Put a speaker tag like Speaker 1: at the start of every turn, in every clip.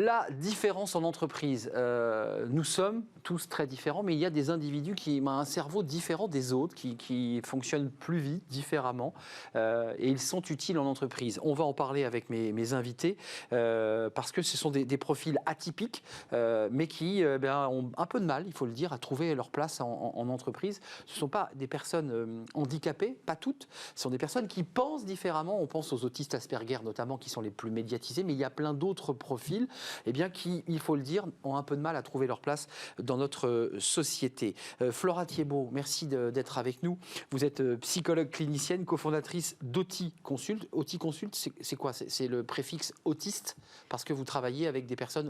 Speaker 1: La différence en entreprise, nous sommes tous très différents, mais il y a des individus qui ont un cerveau différent des autres, qui fonctionnent plus vite, différemment, et ils sont utiles en entreprise. On va en parler avec mes invités, parce que ce sont des profils atypiques, mais qui ont un peu de mal, il faut le dire, à trouver leur place en entreprise. Ce ne sont pas des personnes handicapées, pas toutes, ce sont des personnes qui pensent différemment. On pense aux autistes Asperger notamment, qui sont les plus médiatisés, mais il y a plein d'autres profils qui, il faut le dire, ont un peu de mal à trouver leur place dans notre société. Flora Thiébaut, merci d'être avec nous. Vous êtes psychologue clinicienne, cofondatrice d'Auti Consult. Auti Consult, c'est quoi? C'est le préfixe autiste, parce que vous travaillez avec des personnes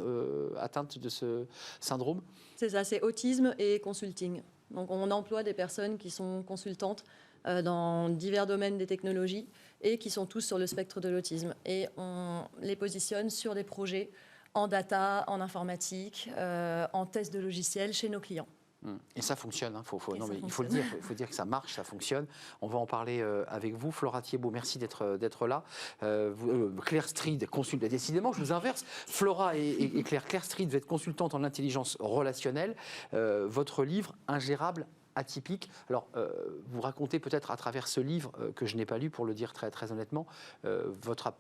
Speaker 1: atteintes de ce syndrome?
Speaker 2: C'est ça, c'est autisme et consulting. Donc on emploie des personnes qui sont consultantes dans divers domaines des technologies et qui sont tous sur le spectre de l'autisme. Et on les positionne sur des projets en data, en informatique, en test de logiciels chez nos clients.
Speaker 1: Et ça fonctionne, hein. Il faut le dire, il faut dire que ça marche, ça fonctionne. On va en parler avec vous. Flora Thiébaut, merci d'être là. Claire Stried, consultante, décidément, je vous inverse. Flora et Claire. Claire Stried, vous êtes consultante en intelligence relationnelle. Votre livre, Ingérable, atypique. Alors, vous racontez peut-être à travers ce livre, que je n'ai pas lu pour le dire très, très honnêtement, votre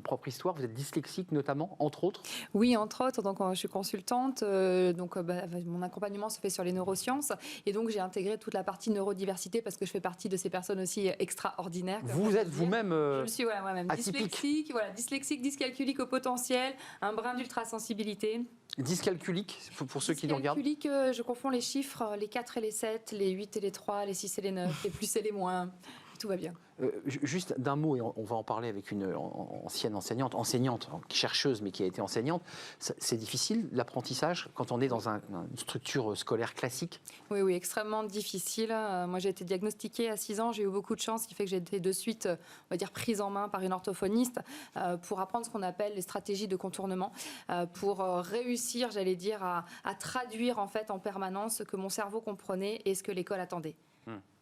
Speaker 1: propre histoire. Vous êtes dyslexique notamment, entre autres?
Speaker 3: Oui, entre autres. Donc, je suis consultante. Mon accompagnement se fait sur les neurosciences. Et donc, j'ai intégré toute la partie neurodiversité parce que je fais partie de ces personnes aussi extraordinaires.
Speaker 1: Vous êtes vous-même
Speaker 3: je suis moi-même dyslexique, dyslexique, dyscalculique au potentiel, un brin d'ultrasensibilité.
Speaker 1: Dyscalculique, pour ceux qui nous regardent?
Speaker 3: Dyscalculique, je confonds les chiffres, les 4 et les 7, les 8 et les 3, les 6 et les 9, les plus et les moins. Tout va bien.
Speaker 1: Juste d'un mot, et on va en parler avec une ancienne enseignante, chercheuse, mais qui a été enseignante. C'est difficile, l'apprentissage, quand on est dans une structure scolaire classique?
Speaker 3: Oui, extrêmement difficile. Moi, j'ai été diagnostiquée à 6 ans. J'ai eu beaucoup de chance, ce qui fait que j'ai été de suite, on va dire, prise en main par une orthophoniste pour apprendre ce qu'on appelle les stratégies de contournement, pour réussir, j'allais dire, à traduire en fait en permanence ce que mon cerveau comprenait et ce que l'école attendait.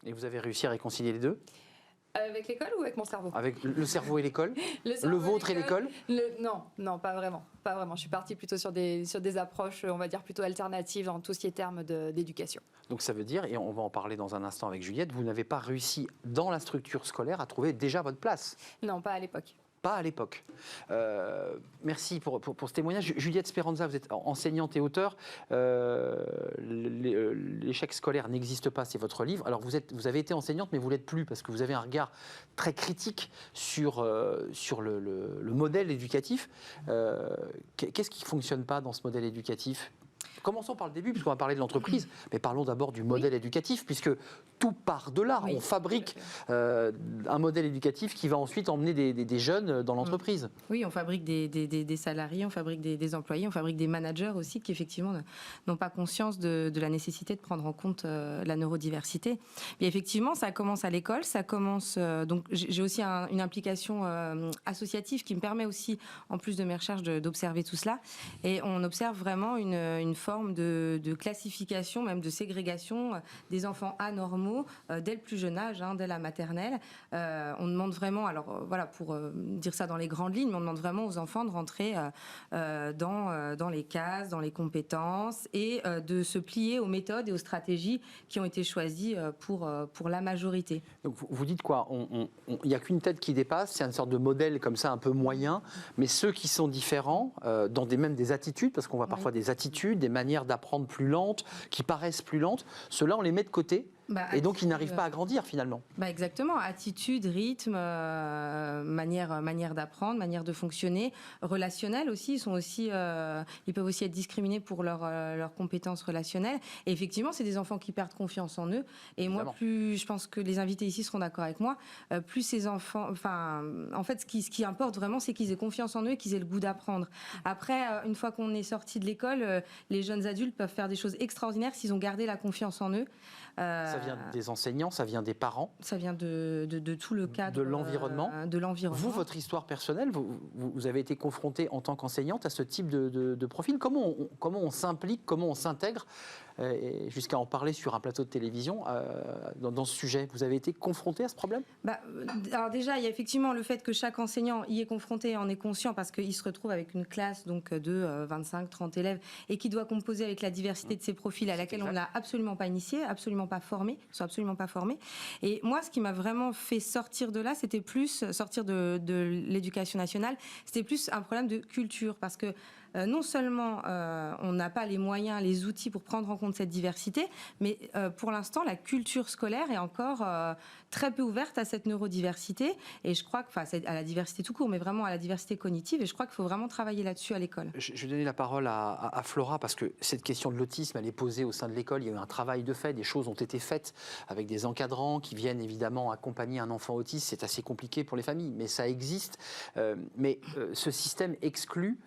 Speaker 1: Et vous avez réussi à réconcilier les deux?
Speaker 3: Avec l'école ou avec mon cerveau?
Speaker 1: Avec le cerveau et l'école? Le vôtre et l'école?
Speaker 3: Non, pas vraiment. Je suis partie plutôt sur des approches, on va dire, plutôt alternatives dans tout ce qui est termes d'éducation.
Speaker 1: Donc ça veut dire, et on va en parler dans un instant avec Juliette, vous n'avez pas réussi dans la structure scolaire à trouver déjà votre place?
Speaker 3: Non, pas à l'époque.
Speaker 1: Pas à l'époque. Merci pour ce témoignage. Juliette Speranza, vous êtes enseignante et auteure. L'échec scolaire n'existe pas, c'est votre livre. Alors vous avez été enseignante, mais vous ne l'êtes plus parce que vous avez un regard très critique sur le modèle éducatif. Qu'est-ce qui ne fonctionne pas dans ce modèle éducatif ? Commençons par le début, puisqu'on va parler de l'entreprise, mais parlons d'abord du modèle éducatif, puisque tout part de là. On fabrique un modèle éducatif qui va ensuite emmener des jeunes dans l'entreprise.
Speaker 4: Oui, on fabrique des salariés, on fabrique des employés, on fabrique des managers aussi qui effectivement n'ont pas conscience de la nécessité de prendre en compte la neurodiversité. Mais effectivement, ça commence à l'école, ça commence... donc j'ai aussi une implication associative qui me permet aussi, en plus de mes recherches, d'observer tout cela. Et on observe vraiment une forme de classification, même de ségrégation des enfants anormaux dès le plus jeune âge, dès la maternelle. On demande vraiment, pour dire ça dans les grandes lignes, on demande vraiment aux enfants de rentrer dans les cases, dans les compétences et de se plier aux méthodes et aux stratégies qui ont été choisies pour la majorité.
Speaker 1: Donc vous dites quoi? Il n'y a qu'une tête qui dépasse, c'est une sorte de modèle comme ça un peu moyen, mais ceux qui sont différents, dans même des attitudes, parce qu'on voit parfois des attitudes, des manières d'apprendre plus lentes, qui paraissent plus lentes, ceux-là on les met de côté. Et donc, ils n'arrivent pas à grandir, finalement.
Speaker 4: Exactement. Attitude, rythme, manière d'apprendre, manière de fonctionner. Relationnel aussi. Ils peuvent aussi être discriminés pour leurs compétences relationnelles. Et effectivement, c'est des enfants qui perdent confiance en eux. Et moi, je pense que les invités ici seront d'accord avec moi, plus ces enfants... en fait, ce qui importe vraiment, c'est qu'ils aient confiance en eux et qu'ils aient le goût d'apprendre. Après, une fois qu'on est sorti de l'école, les jeunes adultes peuvent faire des choses extraordinaires s'ils ont gardé la confiance en eux.
Speaker 1: Ça vient des enseignants, ça vient des parents.
Speaker 4: Ça vient de tout le cadre.
Speaker 1: De l'environnement. Vous, votre histoire personnelle, vous avez été confrontée en tant qu'enseignante à ce type de profil. Comment on s'implique, comment on s'intègre et jusqu'à en parler sur un plateau de télévision dans ce sujet. Vous avez été confronté à ce problème?
Speaker 4: Alors déjà, il y a effectivement le fait que chaque enseignant y est confronté et en est conscient parce qu'il se retrouve avec une classe donc, de 25-30 élèves et qui doit composer avec la diversité de ses profils à laquelle on ne l'a absolument pas initié, absolument pas formé, ils sont absolument pas formés. Et moi, ce qui m'a vraiment fait sortir de là, c'était plus, sortir de l'éducation nationale, c'était plus un problème de culture parce que non seulement on n'a pas les moyens, les outils pour prendre en compte cette diversité, mais pour l'instant, la culture scolaire est encore très peu ouverte à cette neurodiversité. Et je crois que, enfin, à la diversité tout court, mais vraiment à la diversité cognitive. Et je crois qu'il faut vraiment travailler là-dessus à l'école.
Speaker 1: Je vais donner la parole à Flora, parce que cette question de l'autisme, elle est posée au sein de l'école. Il y a eu un travail de fait, des choses ont été faites avec des encadrants qui viennent évidemment accompagner un enfant autiste. C'est assez compliqué pour les familles, mais ça existe. Mais ce système exclut.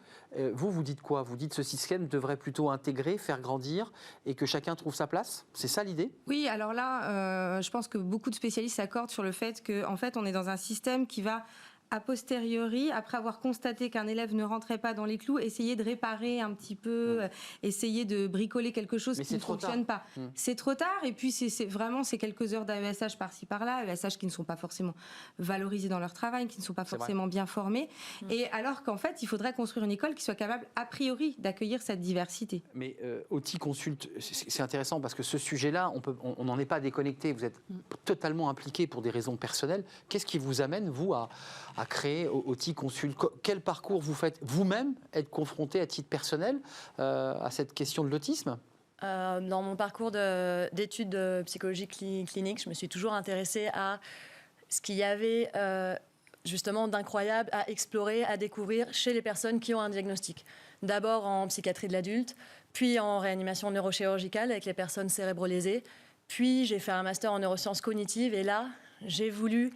Speaker 1: Vous dites quoi? Vous dites que ce système devrait plutôt intégrer, faire grandir et que chacun trouve sa place? C'est ça l'idée?
Speaker 4: Oui, alors là, je pense que beaucoup de spécialistes s'accordent sur le fait qu'en fait, on est dans un système qui va a posteriori, après avoir constaté qu'un élève ne rentrait pas dans les clous, essayer de réparer un petit peu, essayer de bricoler quelque chose qui ne fonctionne pas. C'est trop tard, et puis c'est vraiment ces quelques heures d'AESH par-ci par-là, AESH qui ne sont pas forcément valorisés dans leur travail, qui ne sont pas forcément bien formés, et alors qu'en fait, il faudrait construire une école qui soit capable, a priori, d'accueillir cette diversité.
Speaker 1: Mais OTI Consult, c'est intéressant parce que ce sujet-là, on n'en est pas déconnecté, vous êtes totalement impliqué pour des raisons personnelles. Qu'est-ce qui vous amène, vous, à créer OTI Consult? Quel parcours vous faites vous-même, être confronté à titre personnel à cette question de l'autisme?
Speaker 2: Dans mon parcours d'études de psychologie clinique, je me suis toujours intéressée à ce qu'il y avait justement d'incroyable à explorer, à découvrir chez les personnes qui ont un diagnostic. D'abord en psychiatrie de l'adulte, puis en réanimation neurochirurgicale avec les personnes cérébro-lésées. Puis j'ai fait un master en neurosciences cognitives et là, j'ai voulu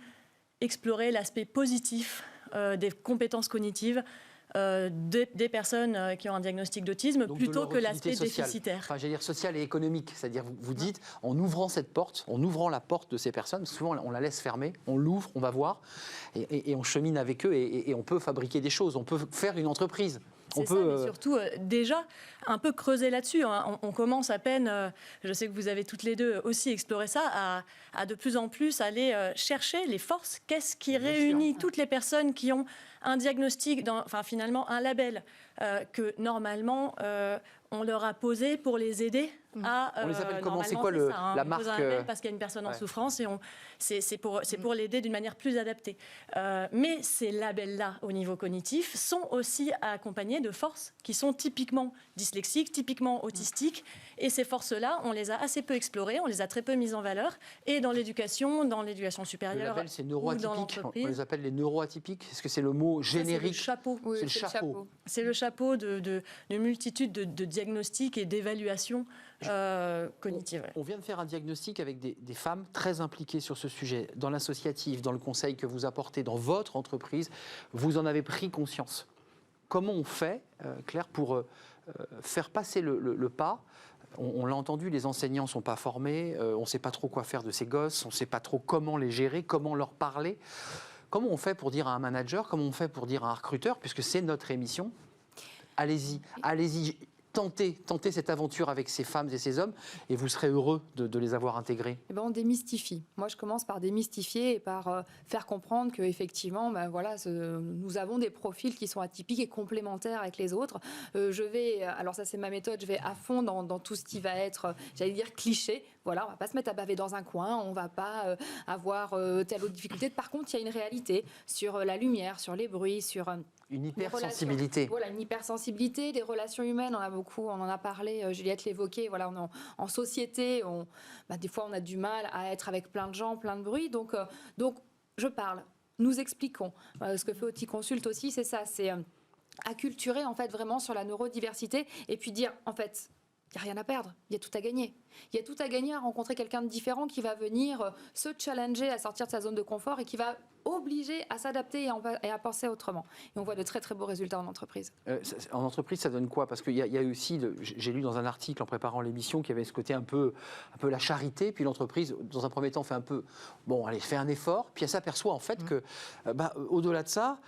Speaker 2: explorer l'aspect positif des compétences cognitives des personnes qui ont un diagnostic d'autisme plutôt que l'aspect déficitaire.
Speaker 1: Enfin, j'allais dire social et économique, c'est-à-dire vous dites, en ouvrant cette porte, en ouvrant la porte de ces personnes, souvent on la laisse fermée, on l'ouvre, on va voir, et on chemine avec eux, et on peut fabriquer des choses, on peut faire une entreprise.
Speaker 2: C'est ça, mais surtout, déjà, un peu creuser là-dessus. Hein. On commence à peine, je sais que vous avez toutes les deux aussi exploré ça, à de plus en plus aller chercher les forces. Qu'est-ce qui réunit toutes les personnes qui ont un diagnostic, enfin finalement un label que normalement on leur a posé pour les aider à...
Speaker 1: on les appelle comment? C'est quoi la marque?
Speaker 2: Parce qu'il y a une personne en souffrance et c'est pour l'aider d'une manière plus adaptée. Mais ces labels-là, au niveau cognitif, sont aussi accompagnés de forces qui sont typiquement dyslexiques, typiquement autistiques. Et ces forces-là, on les a assez peu explorées, on les a très peu mises en valeur. Et dans l'éducation supérieure,
Speaker 1: le label, c'est
Speaker 2: ou
Speaker 1: neuroatypique.
Speaker 2: dans l'entreprise.
Speaker 1: On les appelle les neuroatypiques. Est-ce que c'est le mot générique?
Speaker 2: C'est le chapeau.
Speaker 3: Oui,
Speaker 1: c'est le chapeau.
Speaker 2: C'est le chapeau de multitude de diagnostics et d'évaluations cognitives.
Speaker 1: On vient de faire un diagnostic avec des femmes très impliquées sur ce sujet, dans l'associatif, dans le conseil que vous apportez, dans votre entreprise. Vous en avez pris conscience. Comment on fait, Claire, pour faire passer le pas? On l'a entendu, les enseignants ne sont pas formés, on ne sait pas trop quoi faire de ces gosses, on ne sait pas trop comment les gérer, comment leur parler. Comment on fait pour dire à un manager, comment on fait pour dire à un recruteur, puisque c'est notre émission, allez-y, tentez cette aventure avec ces femmes et ces hommes, et vous serez heureux de les avoir intégrés.
Speaker 3: Eh ben, on démystifie. Moi, je commence par démystifier et par faire comprendre qu'effectivement, nous avons des profils qui sont atypiques et complémentaires avec les autres. Alors ça c'est ma méthode, je vais à fond dans tout ce qui va être, j'allais dire, cliché. Voilà, on va pas se mettre à baver dans un coin, on va pas avoir telle autre difficulté. Par contre, il y a une réalité sur la lumière, sur les bruits, sur...
Speaker 1: une hypersensibilité.
Speaker 3: Voilà, une hypersensibilité, des relations humaines, on en a parlé, Juliette l'évoquait, voilà, on est en société, des fois on a du mal à être avec plein de gens, plein de bruit, donc je parle, nous expliquons. Ce que fait OTI Consult aussi, c'est ça, c'est acculturer en fait vraiment sur la neurodiversité et puis dire en fait, il n'y a rien à perdre, il y a tout à gagner. Il y a tout à gagner à rencontrer quelqu'un de différent qui va venir se challenger à sortir de sa zone de confort et qui va obligés à s'adapter et à penser autrement. Et on voit de très très beaux résultats en entreprise.
Speaker 1: En entreprise, ça donne quoi? Parce qu'il y a aussi, j'ai lu dans un article en préparant l'émission qu'il y avait ce côté un peu la charité, puis l'entreprise, dans un premier temps, fait un peu, bon, allez, fait un effort, puis elle s'aperçoit en fait que, au-delà de ça,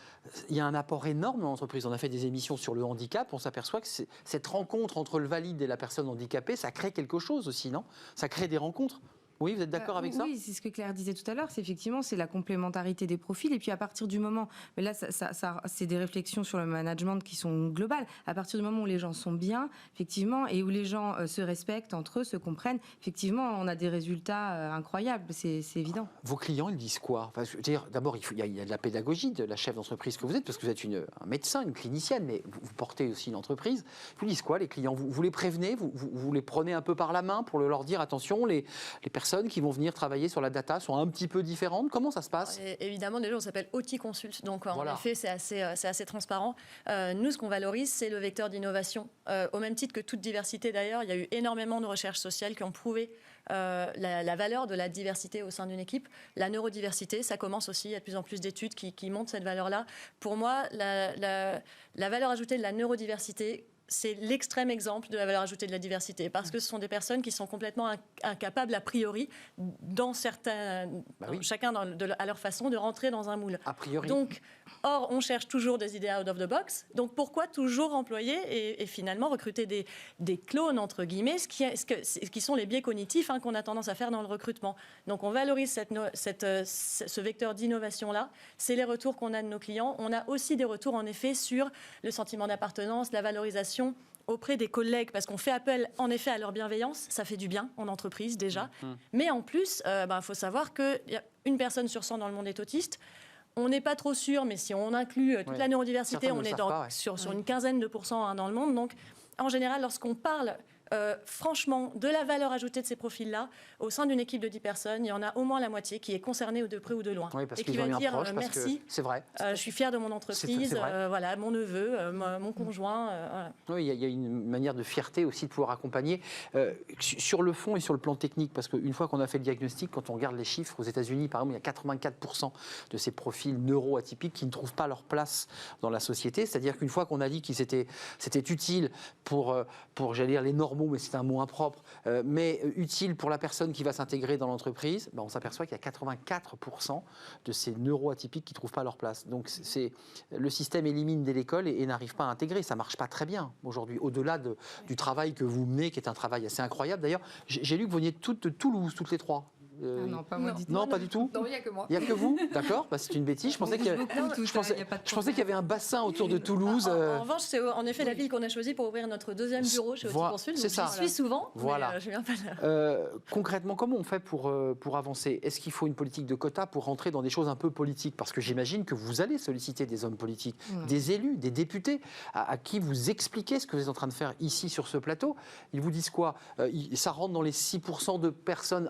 Speaker 1: il y a un apport énorme dans l'entreprise. On a fait des émissions sur le handicap, on s'aperçoit que cette rencontre entre le valide et la personne handicapée, ça crée quelque chose aussi, non? Ça crée des rencontres. Oui, vous êtes d'accord avec ça?
Speaker 4: Oui, c'est ce que Claire disait tout à l'heure, c'est effectivement c'est la complémentarité des profils et puis à partir du moment, mais là c'est des réflexions sur le management qui sont globales, à partir du moment où les gens sont bien, effectivement, et où les gens se respectent entre eux, se comprennent, effectivement on a des résultats incroyables, c'est évident.
Speaker 1: Vos clients, ils disent quoi? Enfin, je veux dire, d'abord, il y a de la pédagogie de la chef d'entreprise que vous êtes, parce que vous êtes un médecin, une clinicienne, mais vous portez aussi une entreprise. Vous disent quoi, les clients? Vous les prévenez, vous les prenez un peu par la main pour leur dire, attention, les personnes qui vont venir travailler sur la data sont un petit peu différentes. Comment ça se passe?
Speaker 2: Évidemment, déjà, on s'appelle OT Consult, donc
Speaker 1: voilà.
Speaker 2: En effet, c'est assez transparent. Nous, ce qu'on valorise, c'est le vecteur d'innovation. Au même titre que toute diversité, d'ailleurs, il y a eu énormément de recherches sociales qui ont prouvé la valeur de la diversité au sein d'une équipe. La neurodiversité, ça commence aussi, il y a de plus en plus d'études qui montrent cette valeur-là. Pour moi, la valeur ajoutée de la neurodiversité, c'est l'extrême exemple de la valeur ajoutée de la diversité, parce que ce sont des personnes qui sont complètement incapables, a priori, chacun à leur façon, de rentrer dans un moule.
Speaker 1: A priori.
Speaker 2: Donc, or, on cherche toujours des idées out of the box. Donc, pourquoi toujours employer et finalement recruter des clones, entre guillemets, qui sont les biais cognitifs qu'on a tendance à faire dans le recrutement. Donc, on valorise ce vecteur d'innovation-là. C'est les retours qu'on a de nos clients. On a aussi des retours, en effet, sur le sentiment d'appartenance, la valorisation auprès des collègues, parce qu'on fait appel en effet à leur bienveillance, ça fait du bien en entreprise déjà, mais en plus, faut savoir qu'il y a une personne sur 100 dans le monde est autiste. On n'est pas trop sûr, mais si on inclut toute la neurodiversité, on est sur une quinzaine de pourcents dans le monde. Donc, en général, lorsqu'on parle franchement de la valeur ajoutée de ces profils-là, au sein d'une équipe de 10 personnes, il y en a au moins la moitié qui est concernée de près ou de loin.
Speaker 1: Oui, parce
Speaker 2: et qui
Speaker 1: qu'ils
Speaker 2: va
Speaker 1: ont eu
Speaker 2: dire
Speaker 1: un proche,
Speaker 2: merci,
Speaker 1: c'est vrai.
Speaker 2: Je suis fière de mon entreprise, voilà, mon neveu, mon conjoint. Voilà.
Speaker 1: Oui, il y a une manière de fierté aussi de pouvoir accompagner. Sur le fond et sur le plan technique, parce qu'une fois qu'on a fait le diagnostic, quand on regarde les chiffres, aux États-Unis, par exemple, il y a 84% de ces profils neuroatypiques qui ne trouvent pas leur place dans la société. C'est-à-dire qu'une fois qu'on a dit que c'était utile pour j'allais dire les normaux, mais c'est un mot impropre, mais utile pour la personne qui va s'intégrer dans l'entreprise, on s'aperçoit qu'il y a 84% de ces neuroatypiques qui ne trouvent pas leur place. Donc le système élimine dès l'école et n'arrive pas à intégrer. Ça ne marche pas très bien aujourd'hui, au-delà du travail que vous menez, qui est un travail assez incroyable. D'ailleurs, j'ai lu que vous veniez toutes de Toulouse, toutes les trois.
Speaker 4: Non, pas moi.
Speaker 1: Non, pas du tout.
Speaker 3: Non, il n'y a que moi.
Speaker 1: Il n'y a que vous, d'accord, c'est une bêtise. Je pensais qu'il y avait un bassin autour de Toulouse.
Speaker 2: En revanche, c'est en effet la ville qu'on a choisie pour ouvrir notre deuxième bureau chez OT Consult.
Speaker 1: C'est ça.
Speaker 2: J'y suis souvent,
Speaker 1: voilà.
Speaker 2: mais je viens pas là.
Speaker 1: Concrètement, comment on fait pour avancer? Est-ce qu'il faut une politique de quotas pour rentrer dans des choses un peu politiques? Parce que j'imagine que vous allez solliciter des hommes politiques, des élus, des députés, à qui vous expliquez ce que vous êtes en train de faire ici sur ce plateau. Ils vous disent quoi? Ça rentre dans les 6% de personnes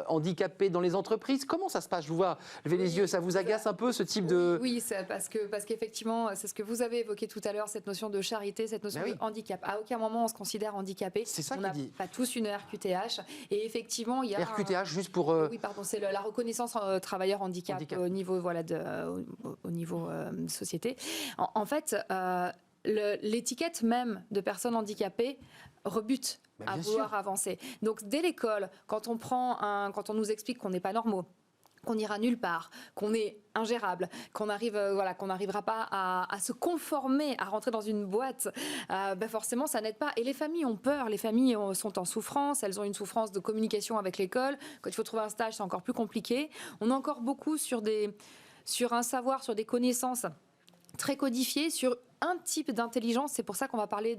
Speaker 1: handicapées dans les entreprises. Comment ça se passe? Je vous vois lever les yeux. Ça vous agace un peu ce type de...
Speaker 3: Oui, c'est parce qu'effectivement, c'est ce que vous avez évoqué tout à l'heure, cette notion de charité, cette notion de handicap. À aucun moment on se considère handicapé.
Speaker 1: C'est ça
Speaker 3: on n'a pas tous une RQTH. Et effectivement, il y a...
Speaker 1: RQTH, juste pour...
Speaker 3: Oui, pardon, c'est la reconnaissance travailleur handicap. Au niveau, au niveau société. En fait... l'étiquette même de personnes handicapées rebute à vouloir avancer. Donc dès l'école, quand on nous explique qu'on n'est pas normaux, qu'on n'ira nulle part, qu'on est ingérable, qu'on n'arrivera pas à se conformer, à rentrer dans une boîte, forcément ça n'aide pas. Et les familles ont peur, les familles sont en souffrance, elles ont une souffrance de communication avec l'école. Quand il faut trouver un stage, c'est encore plus compliqué. On a encore beaucoup sur un savoir, sur des connaissances très codifiées, sur un type d'intelligence. C'est pour ça qu'on va parler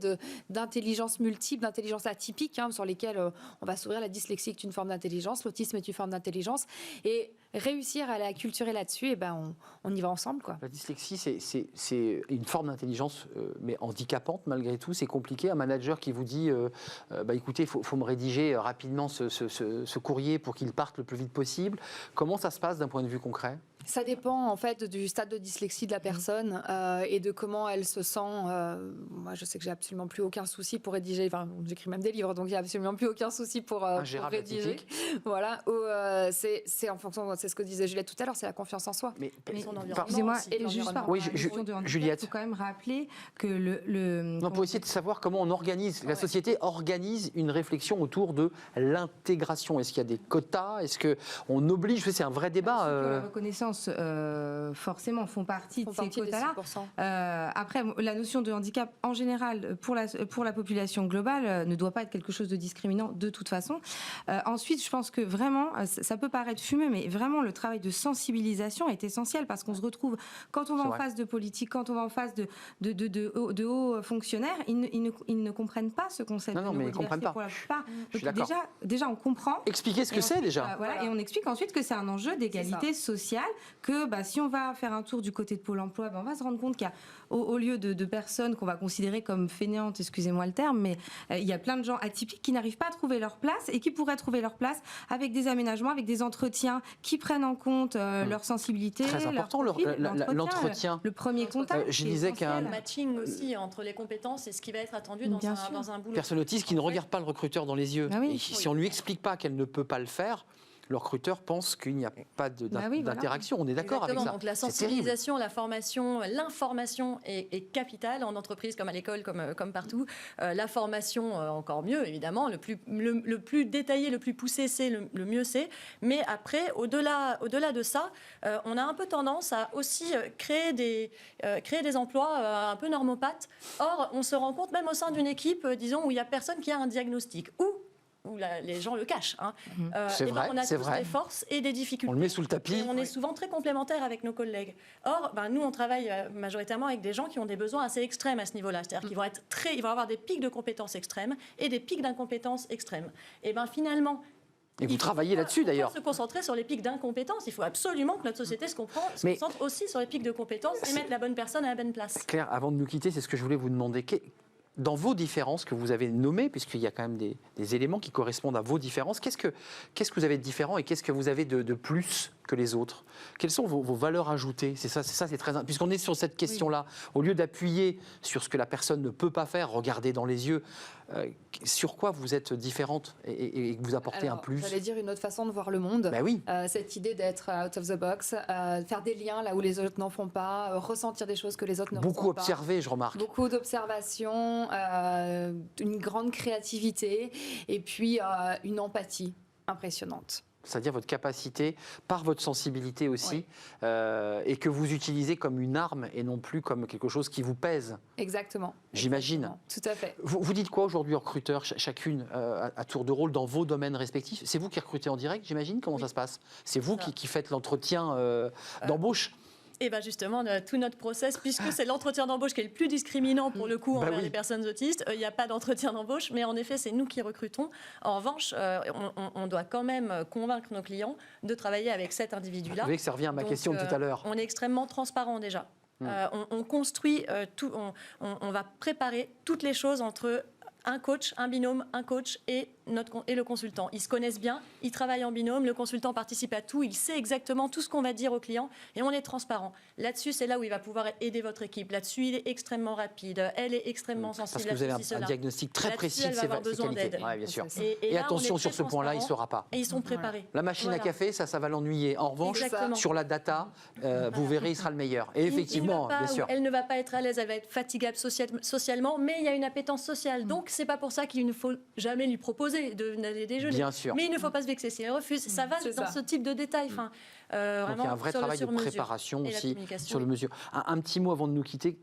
Speaker 3: d'intelligence multiple, d'intelligence atypique, sur lesquelles on va s'ouvrir. La dyslexie est une forme d'intelligence, l'autisme est une forme d'intelligence. Et réussir à la acculturer là-dessus, on y va ensemble, quoi.
Speaker 1: La dyslexie, c'est une forme d'intelligence, mais handicapante malgré tout. C'est compliqué. Un manager qui vous dit écoutez, il faut me rédiger rapidement ce courrier pour qu'il parte le plus vite possible. Comment ça se passe d'un point de vue concret?
Speaker 3: Ça dépend en fait du stade de dyslexie de la personne et de comment elle se sent. Moi, je sais que j'ai absolument plus aucun souci pour rédiger. Enfin, j'écris même des livres, donc il y a absolument plus aucun souci pour rédiger. Voilà. C'est en fonction. C'est ce que disait Juliette tout à l'heure. C'est la confiance en soi.
Speaker 1: Mais
Speaker 2: son environnement
Speaker 4: excusez-moi,
Speaker 2: aussi,
Speaker 4: et juste par
Speaker 1: Oui,
Speaker 4: Juliette, il faut quand même rappeler que
Speaker 1: non, pour essayer de savoir comment on organise, la société organise une réflexion autour de l'intégration. Est-ce qu'il y a des quotas? Est-ce qu'on oblige? C'est un vrai débat.
Speaker 4: La reconnaissance, forcément, font partie de ces quotas-là. Après, la notion de handicap, en général, pour la population globale, ne doit pas être quelque chose de discriminant de toute façon. Ensuite, je pense que vraiment, ça peut paraître fumeux, mais vraiment, le travail de sensibilisation est essentiel parce qu'on se retrouve, quand on va en face de politique, quand on va en face de hauts fonctionnaires, ils ne comprennent pas ce concept de neurodiversité pour la plupart. Donc déjà, on comprend.
Speaker 1: Expliquez ce que c'est déjà.
Speaker 4: Et on explique ensuite que c'est un enjeu d'égalité sociale, que si on va faire un tour du côté de Pôle emploi, on va se rendre compte qu'il y a, au lieu de personnes qu'on va considérer comme fainéantes, excusez-moi le terme, mais il y a plein de gens atypiques qui n'arrivent pas à trouver leur place et qui pourraient trouver leur place avec des aménagements, avec des entretiens qui prennent en compte leur sensibilité.
Speaker 1: Très important, l'entretien.
Speaker 4: Le premier contact.
Speaker 1: Je disais qu'un
Speaker 2: matching aussi entre les compétences et ce qui va être attendu dans un boulot.
Speaker 1: Personne autiste qui ne regarde pas le recruteur dans les yeux.
Speaker 4: Oui.
Speaker 1: Et si on lui explique pas qu'elle ne peut pas le faire, le recruteur pense qu'il n'y a pas d'interaction. On est d'accord avec ça.
Speaker 2: Donc la sensibilisation, la formation, l'information est capitale en entreprise comme à l'école, comme partout. La formation, encore mieux, évidemment. Le plus détaillé, le plus poussé, c'est le mieux c'est. Mais après, au-delà de ça, on a un peu tendance à aussi créer des emplois un peu normopathes. Or, on se rend compte, même au sein d'une équipe, disons, où il n'y a personne qui a un diagnostic, où les gens le cachent.
Speaker 1: C'est vrai,
Speaker 2: on a
Speaker 1: c'est
Speaker 2: tous
Speaker 1: vrai.
Speaker 2: des forces et des difficultés.
Speaker 1: On le met sous le tapis.
Speaker 2: Et on est souvent très complémentaires avec nos collègues. Or, nous, on travaille majoritairement avec des gens qui ont des besoins assez extrêmes à ce niveau-là. C'est-à-dire qu'ils vont avoir des pics de compétences extrêmes et des pics d'incompétences extrêmes. Et finalement...
Speaker 1: Et vous travaillez là-dessus, d'ailleurs.
Speaker 2: Il faut se concentrer sur les pics d'incompétences. Il faut absolument que notre société se concentre aussi sur les pics de compétences et mettre la bonne personne à la bonne place.
Speaker 1: Claire, avant de nous quitter, c'est ce que je voulais vous demander. Dans vos différences que vous avez nommées, puisqu'il y a quand même des éléments qui correspondent à vos différences, qu'est-ce que vous avez de différent et qu'est-ce que vous avez de plus que les autres? Quelles sont vos valeurs ajoutées? C'est très important. Puisqu'on est sur cette question-là, au lieu d'appuyer sur ce que la personne ne peut pas faire, regarder dans les yeux, sur quoi vous êtes différente et que vous apportez un plus?
Speaker 3: J'allais dire une autre façon de voir le monde.
Speaker 1: Ben oui.
Speaker 3: Cette idée d'être out of the box, faire des liens là où les autres n'en font pas, ressentir des choses que les autres ne ressentent pas.
Speaker 1: Beaucoup observer, je remarque.
Speaker 3: Beaucoup d'observation, une grande créativité et puis une empathie impressionnante.
Speaker 1: C'est-à-dire votre capacité, par votre sensibilité aussi, et que vous utilisez comme une arme et non plus comme quelque chose qui vous pèse.
Speaker 3: Exactement.
Speaker 1: J'imagine.
Speaker 3: Tout à fait.
Speaker 1: Vous dites quoi aujourd'hui aux recruteurs, chacune à tour de rôle dans vos domaines respectifs? C'est vous qui recrutez en direct, j'imagine? Comment ça se passe? C'est vous qui faites l'entretien d'embauche?
Speaker 2: Et justement, tout notre process, puisque c'est l'entretien d'embauche qui est le plus discriminant pour le coup envers les personnes autistes, il n'y a pas d'entretien d'embauche, mais en effet, c'est nous qui recrutons. En revanche, on doit quand même convaincre nos clients de travailler avec cet individu-là.
Speaker 1: Vous voyez que ça revient à ma question de tout à l'heure.
Speaker 2: On est extrêmement transparent déjà. On construit tout, on va préparer toutes les choses entre un coach, un binôme, un coach et le consultant. Ils se connaissent bien, ils travaillent en binôme, le consultant participe à tout, il sait exactement tout ce qu'on va dire au client et on est transparent. Là-dessus, c'est là où il va pouvoir aider votre équipe. Là-dessus, il est extrêmement rapide, elle est extrêmement sensible.
Speaker 1: Parce que vous avez un diagnostic très précis de ses qualités. Ouais, bien sûr. Et là, attention, sur ce point-là, il ne saura pas.
Speaker 2: Et ils sont préparés.
Speaker 1: La machine à café, ça va l'ennuyer. En revanche, sur la data, vous verrez, il sera le meilleur. Et effectivement, bien sûr.
Speaker 2: Elle ne va pas être à l'aise, elle va être fatigable socialement, mais il y a une appétence sociale. Donc, c'est pas pour ça qu'il ne faut jamais lui proposer d'aller déjeuner.
Speaker 1: Bien sûr.
Speaker 2: Mais il ne faut pas se vexer si elle refuse. Ça va dans ce type de détails.
Speaker 1: Donc il y a un vrai travail de préparation aussi sur le mesure. Un petit mot avant de nous quitter.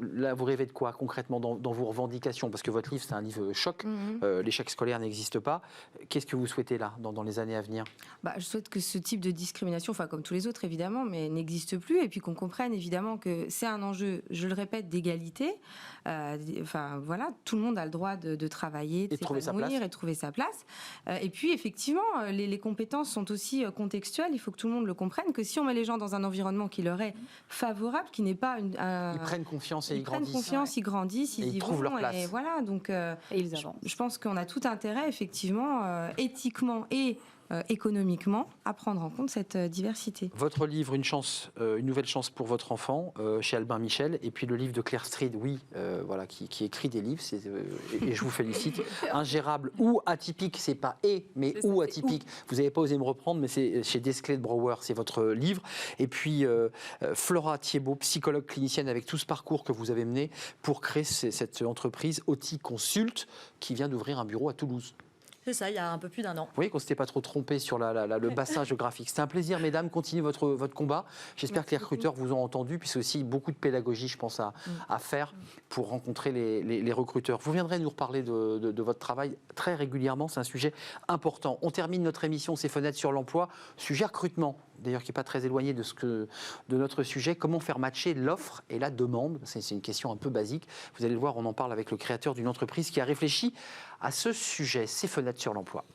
Speaker 1: Là, vous rêvez de quoi concrètement dans vos revendications? Parce que votre livre, c'est un livre choc. L'échec scolaire n'existe pas. Qu'est-ce que vous souhaitez là, dans les années à venir?
Speaker 4: Je souhaite que ce type de discrimination, comme tous les autres évidemment, mais n'existe plus. Et puis qu'on comprenne évidemment que c'est un enjeu, je le répète, d'égalité. Voilà, tout le monde a le droit de travailler, de s'épanouir et de trouver sa place. Et puis effectivement, les compétences sont aussi contextuelles. Il faut que tout le monde le comprenne, que si on met les gens dans un environnement qui leur est favorable, qui n'est pas
Speaker 1: ils prennent confiance et ils grandissent.
Speaker 4: Ils prennent confiance, ils grandissent, ils y
Speaker 1: trouvent leur place.
Speaker 4: Et voilà, donc
Speaker 3: et ils avancent.
Speaker 4: Je pense qu'on a tout intérêt, effectivement, éthiquement et économiquement à prendre en compte cette diversité.
Speaker 1: Votre livre, une nouvelle chance pour votre enfant, chez Albin Michel, et puis le livre de Claire Stride, voilà, qui écrit des livres, et je vous félicite. Ingérable ou atypique, c'est pas mais ou atypique. Vous n'avez pas osé me reprendre, mais c'est chez Desclés de Brouwer, c'est votre livre. Et puis Flora Thiebaud, psychologue clinicienne, avec tout ce parcours que vous avez mené pour créer cette entreprise Oti Consult, qui vient d'ouvrir un bureau à Toulouse.
Speaker 2: C'est ça, il y a un peu plus d'un an.
Speaker 1: Vous voyez qu'on ne s'était pas trop trompé sur le bassin géographique. C'était un plaisir, mesdames. Continuez votre combat. J'espère que les recruteurs vous ont entendu. Puis c'est aussi beaucoup de pédagogie, je pense, à faire pour rencontrer les recruteurs. Vous viendrez nous reparler de votre travail très régulièrement. C'est un sujet important. On termine notre émission, ces fenêtres sur l'emploi. Sujet recrutement, d'ailleurs, qui n'est pas très éloigné de notre sujet. Comment faire matcher l'offre et la demande? C'est une question un peu basique. Vous allez le voir, on en parle avec le créateur d'une entreprise qui a réfléchi à ce sujet, ces fenêtres sur l'emploi.